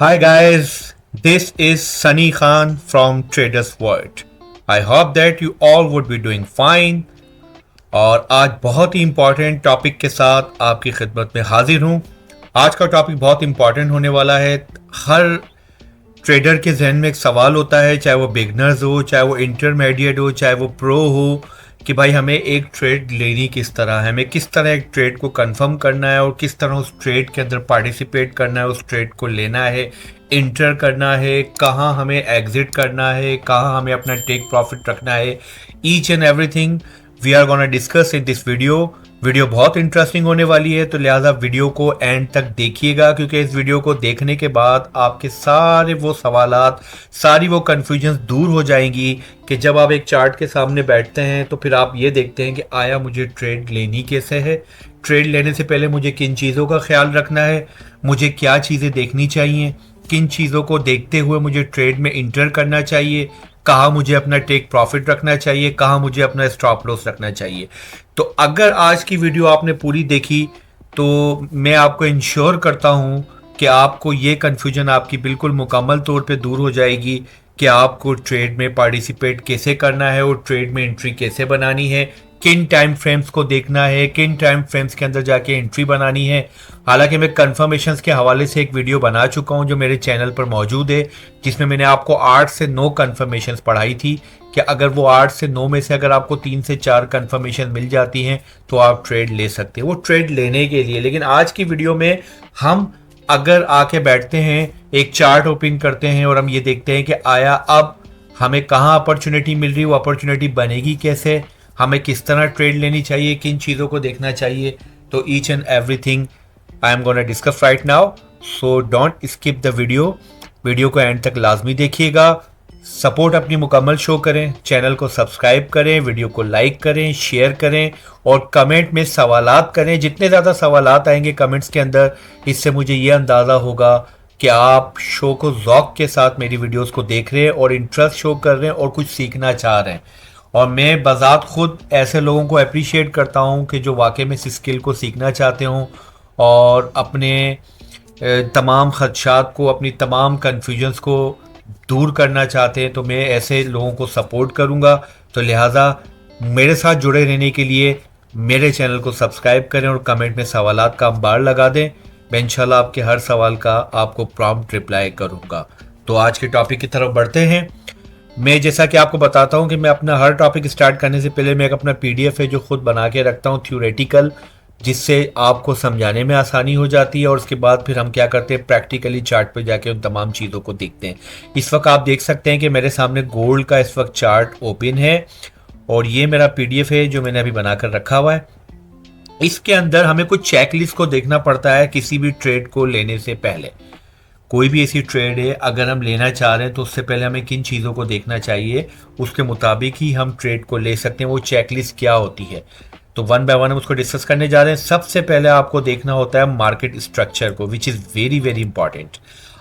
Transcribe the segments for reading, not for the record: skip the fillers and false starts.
Hi guys, this is Sunny Khan from Traders World. I hope that you all would be doing fine. और आज बहुत ही important topic के साथ आपकी खिदमत में हाजिर हूँ। आज का टॉपिक बहुत इम्पॉर्टेंट होने वाला है। हर ट्रेडर के जहन में एक सवाल होता है, चाहे वो बिगनर्स हो, चाहे वो इंटरमीडिएट हो, चाहे वो प्रो हो, कि भाई हमें एक ट्रेड लेनी किस तरह है, हमें किस तरह एक ट्रेड को कंफर्म करना है और किस तरह उस ट्रेड के अंदर पार्टिसिपेट करना है, उस ट्रेड को लेना है, इंटर करना है, कहाँ हमें एग्जिट करना है, कहाँ हमें अपना टेक प्रॉफिट रखना है। Each and everything we are gonna discuss in this video बहुत इंटरेस्टिंग होने वाली है, तो लिहाजा वीडियो को एंड तक देखिएगा, क्योंकि इस वीडियो को देखने के बाद आपके सारे वो सवालात, सारी वो कन्फ्यूजन्स दूर हो जाएंगी कि जब आप एक चार्ट के सामने बैठते हैं तो फिर आप ये देखते हैं कि आया मुझे ट्रेड लेनी कैसे है, ट्रेड लेने से पहले मुझे किन चीज़ों का ख्याल रखना है, मुझे क्या चीज़ें देखनी चाहिए, किन चीज़ों को देखते हुए मुझे ट्रेड में इंटर करना चाहिए, कहाँ मुझे अपना टेक प्रॉफिट रखना चाहिए, कहाँ मुझे अपना स्टॉप लॉस रखना चाहिए। तो अगर आज की वीडियो आपने पूरी देखी तो मैं आपको इंश्योर करता हूँ कि आपको ये कन्फ्यूजन आपकी बिल्कुल मुकम्मल तौर पे दूर हो जाएगी कि आपको ट्रेड में पार्टिसिपेट कैसे करना है और ट्रेड में एंट्री कैसे बनानी है, किन टाइम फ्रेम्स को देखना है, किन टाइम फ्रेम्स के अंदर जाके एंट्री बनानी है। हालांकि मैं कन्फर्मेशंस के हवाले से एक वीडियो बना चुका हूं जो मेरे चैनल पर मौजूद है, जिसमें मैंने आपको 8 से 9 कन्फर्मेशंस पढ़ाई थी कि अगर वो 8 से 9 में से अगर आपको 3 से 4 कन्फर्मेशन मिल जाती हैं तो आप ट्रेड ले सकते हैं, वो ट्रेड लेने के लिए। लेकिन आज की वीडियो में हम अगर आके बैठते हैं, एक चार्ट ओपन करते हैं और हम ये देखते हैं कि आया अब हमें कहाँ अपॉर्चुनिटी मिल रही है, वो अपॉर्चुनिटी बनेगी कैसे, हमें किस तरह ट्रेड लेनी चाहिए, किन चीज़ों को देखना चाहिए, तो each and everything I am gonna discuss right now. So don't skip the video को एंड तक लाजमी देखिएगा। सपोर्ट अपनी मुकम्मल शो करें, चैनल को सब्सक्राइब करें, वीडियो को लाइक करें, शेयर करें और कमेंट में सवालात करें। जितने ज़्यादा सवालात आएंगे कमेंट्स के अंदर, इससे मुझे ये अंदाज़ा होगा कि आप शो को ज़ौक़ के साथ मेरी वीडियोस को देख रहे हैं और इंटरेस्ट शो कर रहे हैं और कुछ सीखना चाह रहे हैं। और मैं बज़ात खुद ऐसे लोगों को अप्रिशिएट करता हूं कि जो वाकई में इस स्किल को सीखना चाहते हों और अपने तमाम ख़दशात को, अपनी तमाम कन्फ्यूजन्स को दूर करना चाहते हैं, तो मैं ऐसे लोगों को सपोर्ट करूंगा। तो लिहाजा मेरे साथ जुड़े रहने के लिए मेरे चैनल को सब्सक्राइब करें और कमेंट में सवालात का अंबार लगा दें। मैं इंशाल्लाह आपके हर सवाल का आपको प्रॉम्प्ट रिप्लाई करूंगा। तो आज के टॉपिक की तरफ बढ़ते हैं। मैं जैसा कि आपको बताता हूं कि मैं अपना हर टॉपिक स्टार्ट करने से पहले मैं एक अपना पीडीएफ है जो खुद बना के रखता हूं थ्योरेटिकल, जिससे आपको समझाने में आसानी हो जाती है और उसके बाद फिर हम क्या करते हैं, प्रैक्टिकली चार्ट पे जाके उन तमाम चीज़ों को देखते हैं। इस वक्त आप देख सकते हैं कि मेरे सामने गोल्ड का इस वक्त चार्ट ओपन है और ये मेरा पीडीएफ है जो मैंने अभी बनाकर रखा हुआ है। इसके अंदर हमें कुछ चेकलिस्ट को देखना पड़ता है किसी भी ट्रेड को लेने से पहले। कोई भी ऐसी ट्रेड है अगर हम लेना चाह रहे हैं तो उससे पहले हमें किन चीज़ों को देखना चाहिए, उसके मुताबिक ही हम ट्रेड को ले सकते हैं। वो चेकलिस्ट क्या होती है, तो वन बाय वन हम उसको डिस्कस करने जा रहे हैं। सबसे पहले आपको देखना होता है मार्केट स्ट्रक्चर को, which is very very important.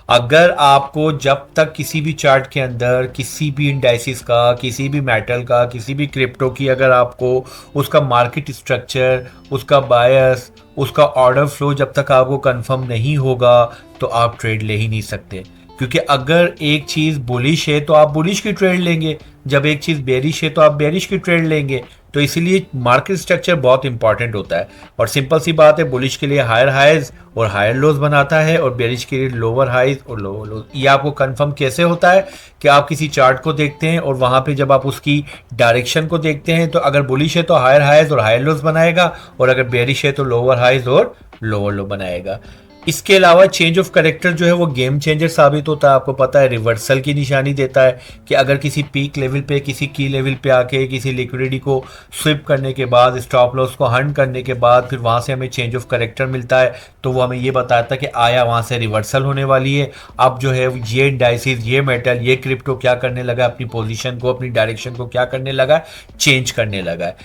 अगर आपको जब तक किसी भी चार्ट के अंदर किसी भी इंडाइसिस का, किसी भी मेटल का, किसी भी क्रिप्टो की, अगर आपको उसका मार्केट स्ट्रक्चर, उसका बायस, उसका ऑर्डर फ्लो जब तक आपको कंफर्म नहीं होगा तो आप ट्रेड ले ही नहीं सकते। क्योंकि अगर एक चीज़ बुलिश है तो आप बुलिश की ट्रेड लेंगे, जब एक चीज़ बेरिश है तो आप बेरिश की ट्रेड लेंगे। तो इसीलिए मार्केट स्ट्रक्चर बहुत इंपॉर्टेंट होता है। और सिंपल सी बात है, बुलिश के लिए हायर हाइज और हायर लोज बनाता है और बेरिश के लिए लोअर हाइज और लोअर लोज। ये आपको कंफर्म कैसे होता है कि आप किसी चार्ट को देखते हैं और वहाँ पे जब आप उसकी डायरेक्शन को देखते हैं तो अगर बुलिश है तो हायर हाइज और हायर लोज बनाएगा और अगर बेरिश है तो लोअर हाइज और लोअर लो बनाएगा। इसके अलावा चेंज ऑफ कैरेक्टर जो है वो गेम चेंजर साबित होता है। आपको पता है रिवर्सल की निशानी देता है कि अगर किसी पीक लेवल पे, किसी की लेवल पे आके किसी लिक्विडिटी को स्विप करने के बाद, स्टॉप लॉस को हंट करने के बाद फिर वहाँ से हमें चेंज ऑफ कैरेक्टर मिलता है, तो वो हमें ये बताता है कि आया वहाँ से रिवर्सल होने वाली है। अब जो है ये इंडाइसिस, ये मेटल, ये क्रिप्टो क्या करने लगा, अपनी पोजिशन को, अपनी डायरेक्शन को क्या करने लगा, चेंज करने लगा है।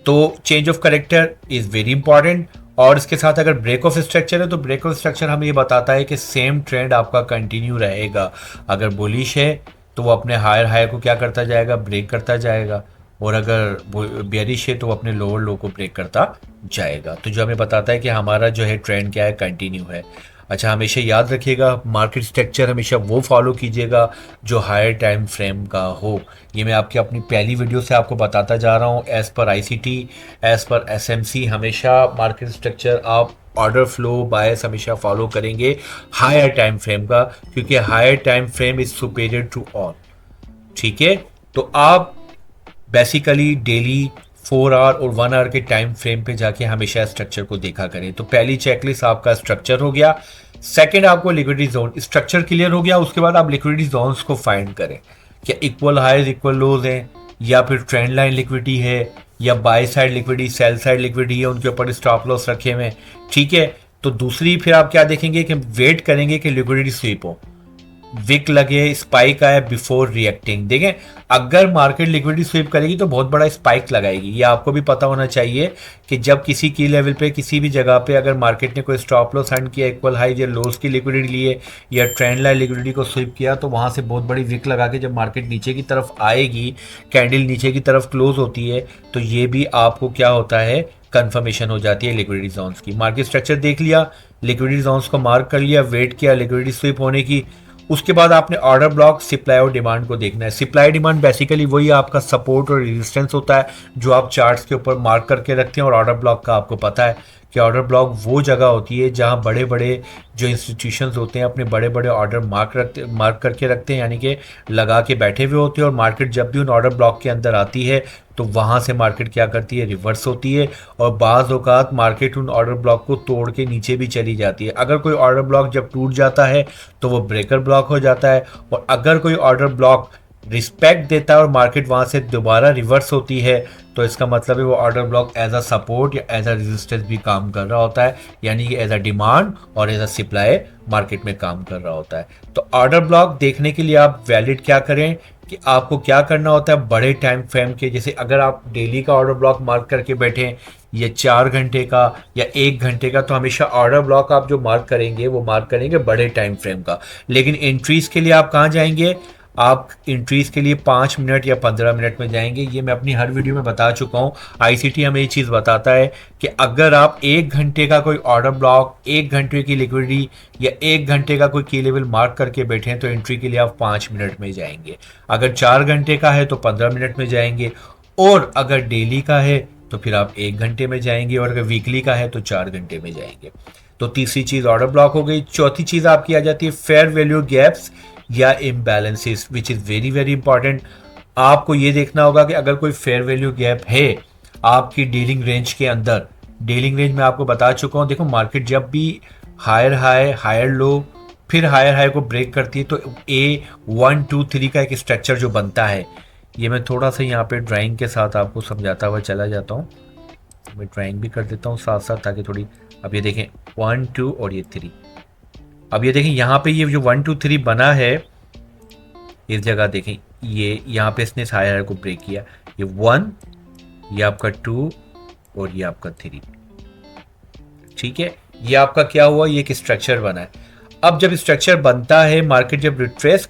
तो change of character is very important. और इसके साथ अगर ब्रेक ऑफ स्ट्रक्चर है तो ब्रेक ऑफ स्ट्रक्चर हमें ये बताता है कि सेम ट्रेंड आपका कंटिन्यू रहेगा। अगर बुलिश है तो वो अपने हायर हाई को क्या करता जाएगा, ब्रेक करता जाएगा, और अगर बेरिश है तो वो अपने लोअर लो को ब्रेक करता जाएगा। तो जो हमें बताता है कि हमारा जो है ट्रेंड क्या है, कंटिन्यू है। अच्छा, हमेशा याद रखिएगा मार्केट स्ट्रक्चर हमेशा वो फॉलो कीजिएगा जो हायर टाइम फ्रेम का हो। ये मैं आपकी अपनी पहली वीडियो से आपको बताता जा रहा हूँ। As per ICT, as per SMC, हमेशा मार्केट स्ट्रक्चर आप ऑर्डर फ्लो बायस हमेशा फॉलो करेंगे हायर टाइम फ्रेम का, क्योंकि higher time frame is superior to all. ठीक है, तो आप बेसिकली डेली 4 आवर और 1 आवर के टाइम फ्रेम पे जाके हमेशा स्ट्रक्चर को देखा करें। तो पहली चेकलिस्ट आपका स्ट्रक्चर हो गया। सेकंड, आपको लिक्विडिटी जोन, स्ट्रक्चर क्लियर हो गया, उसके बाद आप लिक्विडिटी जोन्स को फाइंड करें। क्या इक्वल हाइज इक्वल लोज हैं, या फिर ट्रेंड लाइन लिक्विडिटी है, या by side liquidity sell side liquidity है, उनके ऊपर स्टॉप लॉस रखे हुए। ठीक है, तो दूसरी फिर आप क्या देखेंगे कि वेट करेंगे कि लिक्विडिटी स्वीप हो, विक लगे, स्पाइक आए बिफोर रिएक्टिंग। देखें, अगर मार्केट लिक्विडिटी स्वीप करेगी तो बहुत बड़ा स्पाइक लगाएगी। ये आपको भी पता होना चाहिए कि जब किसी की लेवल पे किसी भी जगह पे अगर मार्केट ने कोई स्टॉप लॉस सेंड किया, इक्वल हाई या लोस की लिक्विडिटी लिए, या ट्रेंड लाइन लिक्विडिटी को स्वीप किया, तो वहाँ से बहुत बड़ी विक लगा के जब मार्केट नीचे की तरफ आएगी, कैंडल नीचे की तरफ क्लोज होती है, तो ये भी आपको क्या होता है, कंफर्मेशन हो जाती है लिक्विडिटी जोन्स की। मार्केट स्ट्रक्चर देख लिया, लिक्विडिटी जोन्स को मार्क कर लिया, वेट किया लिक्विडिटी स्वीप होने की। उसके बाद आपने ऑर्डर ब्लॉक, सप्लाई और डिमांड को देखना है। सप्लाई डिमांड बेसिकली वही आपका सपोर्ट और रेजिस्टेंस होता है जो आप चार्ट्स के ऊपर मार्क करके रखते हैं। और ऑर्डर ब्लॉक का आपको पता है कि ऑर्डर ब्लॉक वो जगह होती है जहां बड़े बड़े जो इंस्टीट्यूशंस होते हैं अपने बड़े बड़े ऑर्डर मार्क करके रखते हैं, यानी कि लगा के बैठे हुए होते हैं। और मार्केट जब भी उन ऑर्डर ब्लॉक के अंदर आती है तो वहाँ से मार्केट क्या करती है, रिवर्स होती है। और बाज़ औक़ात मार्केट उन ऑर्डर ब्लॉक को तोड़ के नीचे भी चली जाती है। अगर कोई ऑर्डर ब्लॉक जब टूट जाता है तो वो ब्रेकर ब्लॉक हो जाता है। और अगर कोई ऑर्डर ब्लॉक रिस्पेक्ट देता है और मार्केट वहाँ से दोबारा रिवर्स होती है, तो इसका मतलब है वो order block as a support या एज अ रेजिस्टेंस भी काम कर रहा होता है, यानी कि एज अ डिमांड और एज अ सप्लाई मार्केट में काम कर रहा होता है। तो ऑर्डर ब्लॉक देखने के लिए आप वैलिड क्या करें कि आपको क्या करना होता है, बड़े टाइम फ्रेम के, जैसे अगर आप डेली का ऑर्डर ब्लॉक मार्क करके बैठे या 4 घंटे का या 1 घंटे का, तो हमेशा ऑर्डर ब्लॉक आप जो मार्क करेंगे वो मार्क करेंगे बड़े टाइम फ्रेम का। लेकिन एंट्रीज के लिए आप कहाँ जाएंगे, आप एंट्रीज के लिए 5 मिनट या 15 मिनट में जाएंगे। ये मैं अपनी हर वीडियो में बता चुका हूँ। आईसीटी हमें ये चीज़ बताता है कि अगर आप 1 घंटे का कोई ऑर्डर ब्लॉक, 1 घंटे की लिक्विडिटी या 1 घंटे का कोई की लेवल मार्क करके बैठे हैं तो एंट्री के लिए आप 5 मिनट में जाएंगे। अगर 4 घंटे का है तो 15 मिनट में जाएंगे। और अगर डेली का है तो फिर आप 1 घंटे में जाएंगे। और अगर वीकली का है तो 4 घंटे में जाएंगे। तो तीसरी चीज़ ऑर्डर ब्लॉक हो गई। चौथी चीज़ आपकी आ जाती है फेयर वैल्यू गैप्स या imbalances, which is very very important. आपको ये देखना होगा कि अगर कोई फेयर वैल्यू गैप है आपकी डीलिंग रेंज के अंदर, डीलिंग रेंज में आपको बता चुका हूँ। देखो, मार्केट जब भी हायर हाई हायर लो फिर हायर हाई को ब्रेक करती है तो A1 2 3 का एक स्ट्रक्चर जो बनता है, ये मैं थोड़ा सा यहाँ पे ड्राइंग के साथ आपको समझाता हुआ चला जाता हूँ। मैं ड्राइंग भी कर देता हूँ साथ साथ ताकि थोड़ी, अब ये देखें 1 2 और ये 3। अब ये देखें यहाँ पे ये जो 1 2 3 बना है, इस जगह देखें, ये यहाँ पे इसने हायर को ब्रेक किया। ये 1, ये आपका 2 और ये आपका 3। ठीक है, ये आपका क्या हुआ, ये एक स्ट्रक्चर बना है। अब जब स्ट्रक्चर बनता है, मार्केट जब रिट्रेस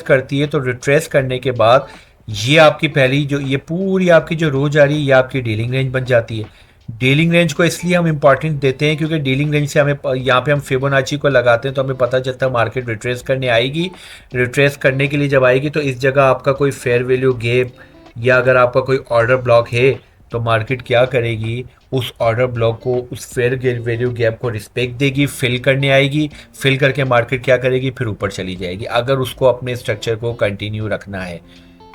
करती है, तो रिट्रेस करने के बाद ये आपकी पहली जो ये पूरी आपकी जो रो जा रही है, ये आपकी डीलिंग रेंज बन जाती है। डीलिंग रेंज को इसलिए हम इंपॉर्टेंट देते हैं क्योंकि डीलिंग रेंज से हमें यहाँ पे हम फिबोनाची को लगाते हैं तो हमें पता चलता है मार्केट रिट्रेस करने आएगी। रिट्रेस करने के लिए जब आएगी तो इस जगह आपका कोई फेयर वैल्यू गैप या अगर आपका कोई ऑर्डर ब्लॉक है तो मार्केट क्या करेगी, उस ऑर्डर ब्लॉक को, उस फेयर वैल्यू गैप को रिस्पेक्ट देगी, फिल करने आएगी। फिल करके मार्केट क्या करेगी, फिर ऊपर चली जाएगी अगर उसको अपने स्ट्रक्चर को कंटिन्यू रखना है।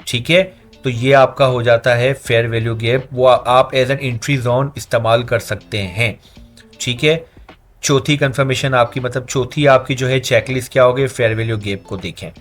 ठीक है, तो ये आपका हो जाता है फेयर वैल्यू गैप, वो आप एज एन एंट्री जोन इस्तेमाल कर सकते हैं। ठीक है, चौथी कंफर्मेशन आपकी, मतलब चौथी आपकी जो है चेकलिस्ट क्या हो गई, फेयर वैल्यू गैप को देखें।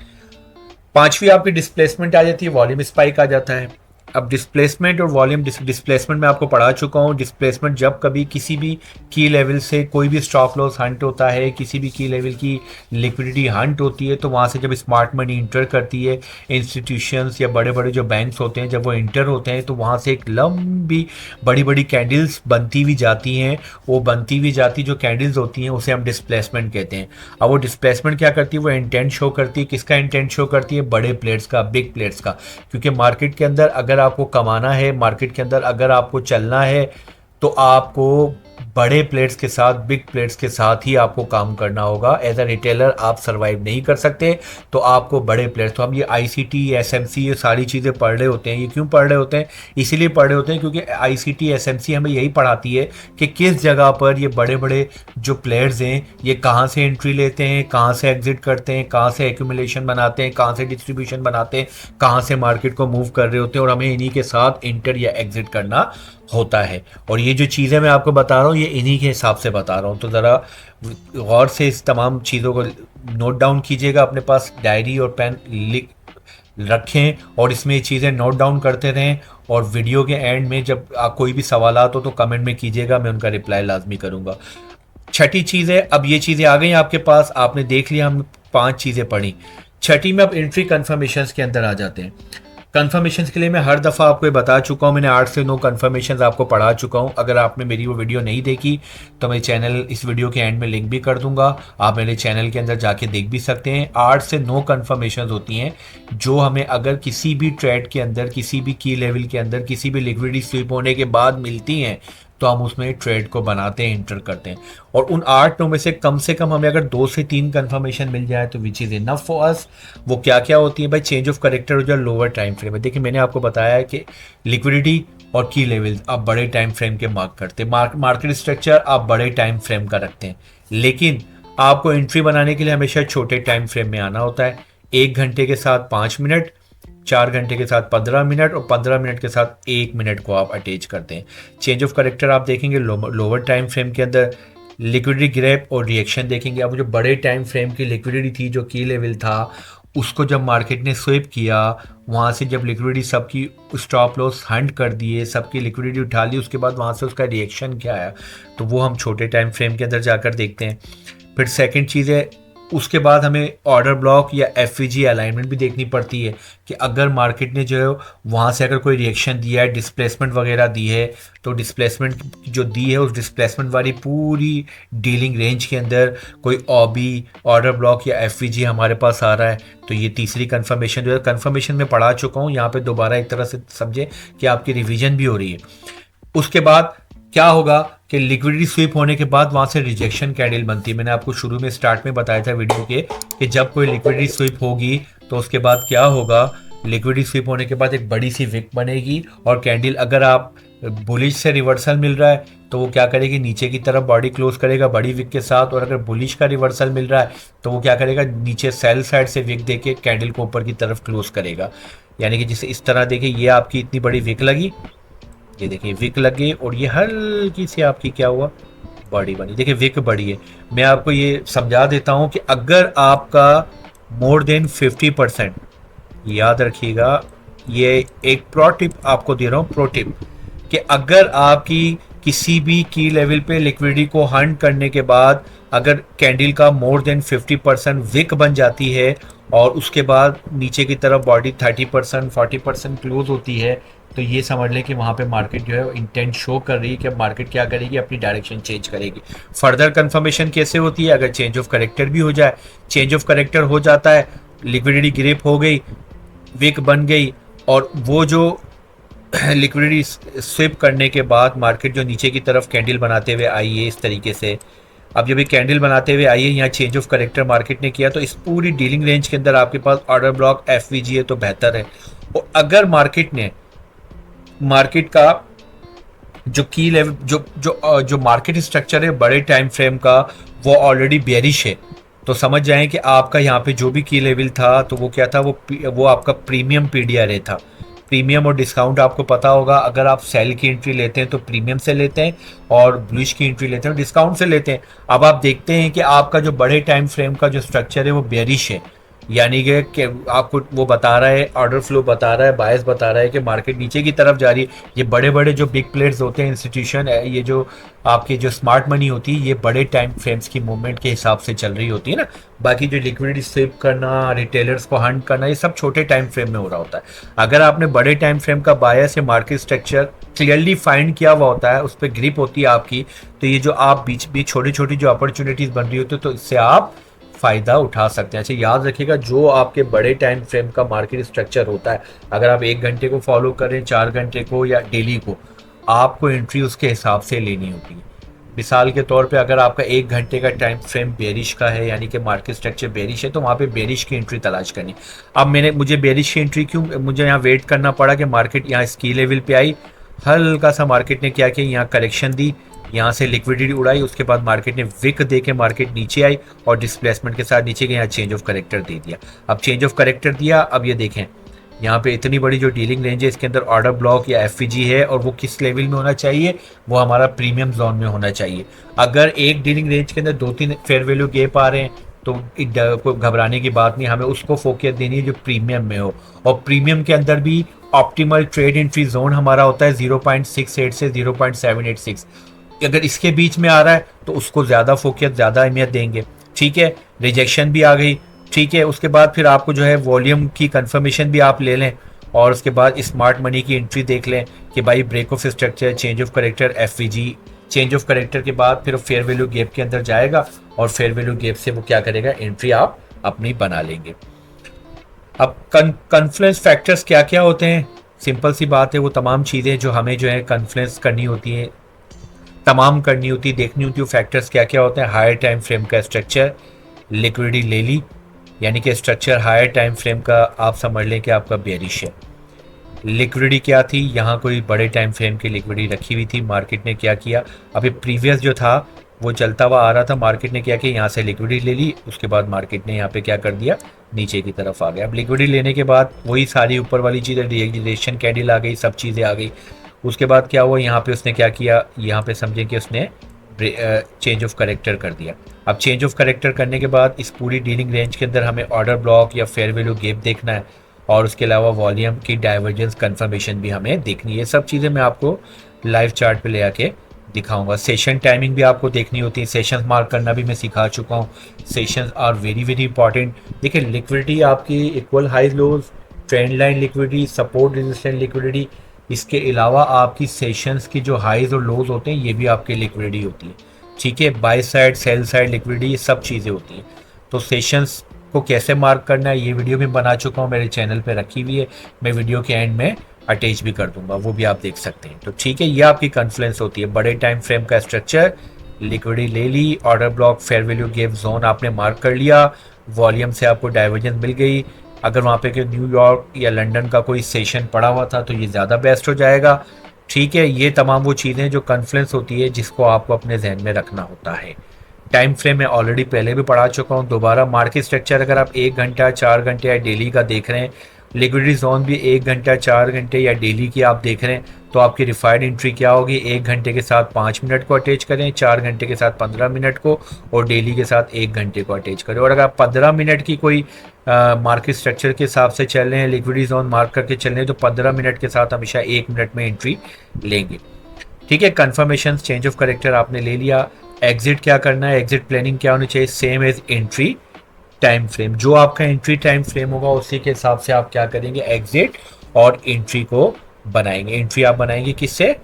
पांचवी आपकी डिस्प्लेसमेंट आ जाती है, वॉल्यूम स्पाइक आ जाता है। अब डिस्प्लेसमेंट और वॉल्यूम, डिस्प्लेसमेंट मैं आपको पढ़ा चुका हूँ। डिस्प्लेसमेंट जब कभी किसी भी की लेवल से कोई भी स्टॉप लॉस हंट होता है, किसी भी की लेवल की लिक्विडिटी हंट होती है, तो वहाँ से जब स्मार्ट मनी इंटर करती है, इंस्टीट्यूशंस या बड़े बड़े जो बैंक्स होते हैं जब वो इंटर होते हैं तो वहाँ से एक लंबी बड़ी बड़ी कैंडल्स बनती हुई जाती हैं। वो बनती हुई जाती जो कैंडल्स होती हैं उसे हम डिस्प्लेसमेंट कहते हैं। अब वो डिस्प्लेसमेंट क्या करती है, वो इंटेंट शो करती है। किसका इंटेंट शो करती है, बड़े प्लेयर्स का, बिग प्लेयर्स का। क्योंकि मार्केट के अंदर अगर आपको कमाना है, मार्केट के अंदर अगर आपको चलना है, तो आपको बड़े प्लेयर्स के साथ, बिग प्लेयर्स के साथ ही आपको काम करना होगा। एज अ रिटेलर आप सर्वाइव नहीं कर सकते, तो आपको बड़े प्लेयर्स, तो हम ये आईसीटी, एसएमसी, ये सारी चीज़ें पढ़ रहे होते हैं। ये क्यों पढ़ रहे होते हैं? इसीलिए पढ़ रहे होते हैं क्योंकि आईसीटी, एसएमसी हमें यही पढ़ाती है कि किस जगह पर ये बड़े बड़े जो प्लेयर्स हैं ये कहाँ से एंट्री लेते हैं, कहाँ से एग्जिट करते हैं, कहाँ से एक्यूमुलेशन बनाते हैं, कहाँ से डिस्ट्रीब्यूशन बनाते हैं, कहाँ से मार्केट को मूव कर रहे होते हैं, और हमें इन्हीं के साथ इंटर या एग्जिट करना होता है। और ये जो चीज़ें मैं आपको बता रहा हूँ ये इन्हीं के हिसाब से बता रहा हूँ, तो ज़रा गौर से इस तमाम चीज़ों को नोट डाउन कीजिएगा, अपने पास डायरी और पेन लिख रखें और इसमें ये चीज़ें नोट डाउन करते रहें। और वीडियो के एंड में जब कोई भी सवालात हो तो कमेंट में कीजिएगा, मैं उनका रिप्लाई लाजमी करूँगा। छठी चीज़ है, अब ये चीज़ें आ गई आपके पास, आपने देख लिया, हम 5 चीज़ें पढ़ी। छठी में अब एंट्री कन्फर्मेशंस के अंदर आ जाते हैं। कन्फर्मेशंस के लिए मैं हर दफ़ा आपको ये बता चुका हूँ, मैंने 8 से 9 कन्फर्मेशंस आपको पढ़ा चुका हूँ। अगर आपने मेरी वो वीडियो नहीं देखी तो मैं चैनल, इस वीडियो के एंड में लिंक भी कर दूंगा, आप मेरे चैनल के अंदर जाके देख भी सकते हैं। 8 से 9 कन्फर्मेशंस होती हैं जो हमें अगर किसी भी ट्रेड के अंदर, किसी भी की लेवल के अंदर, किसी भी लिक्विडिटी स्वीप होने के बाद मिलती हैं, तो हम उसमें ट्रेड को बनाते हैं, इंटर करते हैं। और उन 8-9 में से कम हमें अगर 2 से 3 कन्फर्मेशन मिल जाए तो which is enough for us. वो क्या क्या होती है भाई? चेंज ऑफ करेक्टर हो जाए, लोअर टाइम फ्रेम है। देखिए मैंने आपको बताया है कि लिक्विडिटी और की लेवल आप बड़े टाइम फ्रेम के मार्क करते हैं, मार्केट स्ट्रक्चर आप बड़े टाइम फ्रेम का रखते हैं, लेकिन आपको एंट्री बनाने के लिए हमेशा छोटे टाइम फ्रेम में आना होता है। 1 घंटे के साथ 5 मिनट, 4 घंटे के साथ 15 मिनट और 15 मिनट के साथ 1 मिनट को आप अटैच करते हैं। चेंज ऑफ करेक्टर आप देखेंगे लोअर टाइम फ्रेम के अंदर, लिक्विडिटी ग्रैप और रिएक्शन देखेंगे। अब जो बड़े टाइम फ्रेम की लिक्विडिटी थी, जो की लेवल था, उसको जब मार्केट ने स्वीप किया, वहाँ से जब लिक्विडिटी सबकी स्टॉप लॉस हंट कर दिए, सबकी लिक्विडिटी उठा ली, उसके बाद वहाँ से उसका रिएक्शन क्या आया, तो वो हम छोटे टाइम फ्रेम के अंदर जाकर देखते हैं। फिर सेकंड चीज़ है, उसके बाद हमें ऑर्डर ब्लॉक या एफवीजी अलाइनमेंट भी देखनी पड़ती है कि अगर मार्केट ने जो है वहाँ से अगर कोई रिएक्शन दिया है, डिस्प्लेसमेंट वगैरह दी है, तो डिस्प्लेसमेंट जो दी है उस डिस्प्लेसमेंट वाली पूरी डीलिंग रेंज के अंदर कोई ऑबी, ऑर्डर ब्लॉक या एफवीजी हमारे पास आ रहा है, तो ये तीसरी कन्फर्मेशन जो है, कन्फर्मेशन में पढ़ा चुका हूँ, यहाँ पर दोबारा एक तरह से समझे कि आपकी रिविजन भी हो रही है। उसके बाद क्या होगा कि लिक्विडिटी स्वीप होने के बाद वहाँ से रिजेक्शन कैंडल बनती है। मैंने आपको शुरू में स्टार्ट में बताया था वीडियो के कि जब कोई लिक्विडिटी स्वीप होगी तो उसके बाद क्या होगा, लिक्विडिटी स्वीप होने के बाद एक बड़ी सी विक बनेगी और कैंडल, अगर आप बुलिश से रिवर्सल मिल रहा है तो वो क्या करेगी, नीचे की तरफ बॉडी क्लोज करेगा बड़ी विक के साथ, और अगर बुलिश का रिवर्सल मिल रहा है तो वो क्या करेगा, नीचे सेल साइड से विक देके कैंडल को ऊपर की तरफ क्लोज करेगा। यानी कि जिसे इस तरह देखिए, ये आपकी इतनी बड़ी विक लगी, ये देखिए विक लग गई, और ये हल्की सी आपकी क्या हुआ, बॉडी बनी। देखिए विक बड़ी है। मैं आपको ये समझा देता हूं कि अगर आपका मोर देन 50%, याद रखिएगा, ये एक प्रो टिप आपको दे रहा हूं, प्रो टिप, कि अगर आपकी किसी भी की लेवल पे लिक्विडिटी को हंट करने के बाद अगर कैंडल का मोर देन 50% विक बन जाती है और उसके बाद नीचे की तरफ बॉडी 30% 40% क्लोज होती है, तो ये समझ लें कि वहाँ पे मार्केट जो है इंटेंट शो कर रही है कि अब मार्केट क्या करेगी, अपनी डायरेक्शन चेंज करेगी। फर्दर कंफर्मेशन कैसे होती है, अगर चेंज ऑफ करेक्टर भी हो जाए, चेंज ऑफ करेक्टर हो जाता है, लिक्विडिटी ग्रिप हो गई, विक बन गई, और वो जो लिक्विडिटी स्विप करने के बाद मार्केट जो नीचे की तरफ कैंडल बनाते हुए आई है इस तरीके से, अब जब ये कैंडल बनाते हुए आई है, यहाँ चेंज ऑफ करेक्टर मार्केट ने किया, तो इस पूरी डीलिंग रेंज के अंदर आपके पास ऑर्डर ब्लॉक एफवीजी है तो बेहतर है। और अगर मार्केट का जो की लेवल, जो मार्केट स्ट्रक्चर है बड़े टाइम फ्रेम का, वो ऑलरेडी बेरिश है, तो समझ जाएं कि आपका यहाँ पे जो भी की लेवल था तो वो क्या था, वो आपका प्रीमियम पीडीआरए था। प्रीमियम और डिस्काउंट आपको पता होगा, अगर आप सेल की एंट्री लेते हैं तो प्रीमियम से लेते हैं और बुलिश की एंट्री लेते हैं तो डिस्काउंट से लेते हैं। अब आप देखते हैं कि आपका जो बड़े टाइम फ्रेम का जो स्ट्रक्चर है वो बेरिश है, यानी कि आपको वो बता रहा है, ऑर्डर फ्लो बता रहा है, बायस बता रहा है कि मार्केट नीचे की तरफ जा रही है। ये बड़े बड़े जो बिग प्लेयर्स होते हैं, इंस्टीट्यूशन, ये जो आपके जो स्मार्ट मनी होती है, ये बड़े टाइम फ्रेम्स की मूवमेंट के हिसाब से चल रही होती है ना। बाकी जो लिक्विडिटी स्वीप करना, रिटेलर्स को हंट करना, ये सब छोटे टाइम फ्रेम में हो रहा होता है। अगर आपने बड़े टाइम फ्रेम का बायस या मार्केट स्ट्रक्चर क्लियरली फाइंड किया हुआ होता है, उस पर ग्रिप होती है आपकी, तो ये जो आप बीच बीच छोटी छोटी जो अपॉर्चुनिटीज बन रही होती है, तो इससे आप फ़ायदा उठा सकते हैं। अच्छा याद रखिएगा, जो आपके बड़े टाइम फ्रेम का मार्केट स्ट्रक्चर होता है, अगर आप 1 घंटे को फॉलो करें, 4 घंटे को या डेली को, आपको एंट्री उसके हिसाब से लेनी होती है। मिसाल के तौर पे अगर आपका 1 घंटे का टाइम फ्रेम बेरिश का है, यानी कि मार्केट स्ट्रक्चर बेरिश है, तो वहाँ पे बेरिश की एंट्री तलाश करनी। अब मुझे बेरिश की एंट्री क्यों, मुझे यहाँ वेट करना पड़ा कि मार्केट यहाँ स्की लेवल पे आई, हल्का सा मार्केट ने क्या किया, यहाँ करेक्शन दी, यहाँ से लिक्विडिटी उड़ाई, उसके बाद मार्केट ने विक दे के मार्केट नीचे आई और डिस्प्लेसमेंट के साथ नीचे गई, यहाँ चेंज ऑफ करेक्टर दे दिया। अब चेंज ऑफ करेक्टर दिया, अब ये देखें यहाँ पे इतनी बड़ी जो डीलिंग रेंज है इसके अंदर ऑर्डर ब्लॉक या एफवीजी है, और वो किस लेवल में होना चाहिए, वो हमारा प्रीमियम जोन में होना चाहिए। अगर एक डीलिंग रेंज के अंदर 2-3 फेयर वैल्यू गैप आ रहे हैं तो कोई घबराने की बात नहीं, हमें उसको फोकस देनी है जो प्रीमियम में हो। और प्रीमियम के अंदर भी ऑप्टिमल ट्रेड एंट्री जोन हमारा होता है 0.68 से 0.786। अगर इसके बीच में आ रहा है तो उसको ज़्यादा फोकस, ज़्यादा अहमियत देंगे। ठीक है, रिजेक्शन भी आ गई। ठीक है, उसके बाद फिर आपको जो है वॉल्यूम की कंफर्मेशन भी आप ले लें, और उसके बाद स्मार्ट मनी की एंट्री देख लें कि भाई break of structure, change of character, FVG. Change of character के बाद फिर फेयर वैल्यू गैप के अंदर जाएगा और फेयर वैल्यू गैप से वो क्या करेगा, एंट्री आप अपनी बना लेंगे। अब कन्फ्लुएंस फैक्टर्स क्या क्या होते हैं, सिंपल सी बात है, वो तमाम चीज़ें जो हमें जो है कन्फ्लुएंस करनी होती हैं, तमाम करनी होती, देखनी होती है फैक्टर्स क्या क्या होते हैं। हायर टाइम फ्रेम का स्ट्रक्चर, लिक्विडिटी ले ली, यानी कि स्ट्रक्चर हायर टाइम फ्रेम का आप समझ लें कि आपका बेरिश है। लिक्विडिटी क्या थी, यहाँ कोई बड़े टाइम फ्रेम की लिक्विडिटी रखी हुई थी, मार्केट ने क्या किया, अभी प्रीवियस जो था वो चलता हुआ आ रहा था, मार्केट ने क्या किया, यहाँ से लिक्विडिटी ले ली, उसके बाद मार्केट ने यहाँ पे क्या कर दिया, नीचे की तरफ आ गया। अब लिक्विडिटी लेने के बाद वही सारी ऊपर वाली चीज़ें, रिएक्शन कैंडल आ गई, सब चीज़ें आ गई। उसके बाद क्या हुआ, यहाँ पे उसने क्या किया, यहाँ पे समझें कि उसने चेंज ऑफ करेक्टर कर दिया। अब चेंज ऑफ करेक्टर करने के बाद इस पूरी डीलिंग रेंज के अंदर हमें ऑर्डर ब्लॉक या फेयर वैल्यू गैप देखना है, और उसके अलावा वॉल्यूम की डाइवर्जेंस कंफर्मेशन भी हमें देखनी है। सब चीज़ें मैं आपको लाइव चार्ट पे ले आके दिखाऊंगा। सेशन टाइमिंग भी आपको देखनी होती है, सेशन मार्क करना भी मैं सिखा चुका हूँ। Sessions are very very important. देखिए, लिक्विडिटी आपकी equal high lows, trend line liquidity, support resistant liquidity, इसके अलावा आपकी सेशंस की जो हाईज और लोज होते हैं ये भी आपकी लिक्विडिटी होती है। ठीक है, by side sell side liquidity, ये सब चीज़ें होती हैं। तो सेशंस को कैसे मार्क करना है ये वीडियो में बना चुका हूँ, मेरे चैनल पे रखी हुई है, मैं वीडियो के एंड में अटैच भी कर दूंगा, वो भी आप देख सकते हैं। तो ठीक है, ये आपकी कन्फ्लुएंस होती है। बड़े टाइम फ्रेम का स्ट्रक्चर, लिक्विडिटी ले ली, order block, fair value gap zone आपने मार्क कर लिया, वॉल्यूम से आपको डाइवर्जेंस मिल गई। अगर वहाँ पे न्यूयॉर्क या लंदन का कोई सेशन पड़ा हुआ था तो ये ज़्यादा बेस्ट हो जाएगा। ठीक है, ये तमाम वो चीज़ें जो कन्फ्लुएंस होती है जिसको आपको अपने जहन में रखना होता है। टाइम फ्रेम मैं ऑलरेडी पहले भी पढ़ा चुका हूँ, दोबारा मार्केट स्ट्रक्चर अगर आप 1 घंटा, 4 घंटे या डेली का देख रहे हैं, लिक्विडिटी जोन भी 1 घंटा, 4 घंटे या डेली की आप देख रहे हैं, तो आपकी रिफाइंड एंट्री क्या होगी, 1 घंटे के साथ 5 मिनट को अटैच करें, 4 घंटे के साथ 15 मिनट को, और डेली के साथ 1 घंटे को अटैच करें। और अगर आप 15 मिनट की कोई मार्केट स्ट्रक्चर के हिसाब से चल रहे हैं, लिक्विडिटी जोन मार्क करके चल रहे हैं, तो 15 मिनट के साथ हमेशा 1 मिनट में एंट्री लेंगे। ठीक है, कन्फर्मेशन, चेंज ऑफ करेक्टर आपने ले लिया। एग्जिट क्या करना है, एग्जिट प्लानिंग क्या होनी चाहिए, same as entry time frame. जो आपका एंट्री टाइम फ्रेम होगा उसी के हिसाब से आप क्या करेंगे, एग्जिट और एंट्री को बनाएंगे। एंट्री आप बनाएंगे किससे,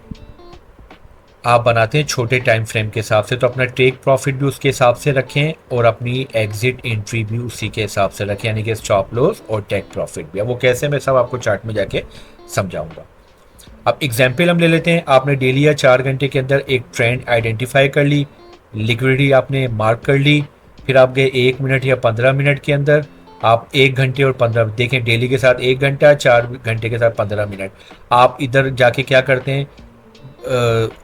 आप बनाते हैं छोटे टाइम फ्रेम के हिसाब से, तो अपना टेक प्रॉफिट भी उसके हिसाब से रखें और अपनी एग्जिट एंट्री भी उसी के हिसाब से रखें, यानी कि स्टॉप लॉस और टेक प्रॉफिट भी। अब वो कैसे, मैं सब आपको चार्ट में जाके समझाऊंगा। अब एग्जाम्पल हम ले लेते हैं। आपने डेली या 4 घंटे के अंदर एक ट्रेंड आइडेंटिफाई कर ली, लिक्विडिटी आपने मार्क कर ली, फिर आप गए 1 मिनट या 15 मिनट के अंदर, आप 1 घंटे और 15 देखें, डेली के साथ 1 घंटा, 4 घंटे के साथ 15 मिनट। आप इधर जाके क्या करते हैं,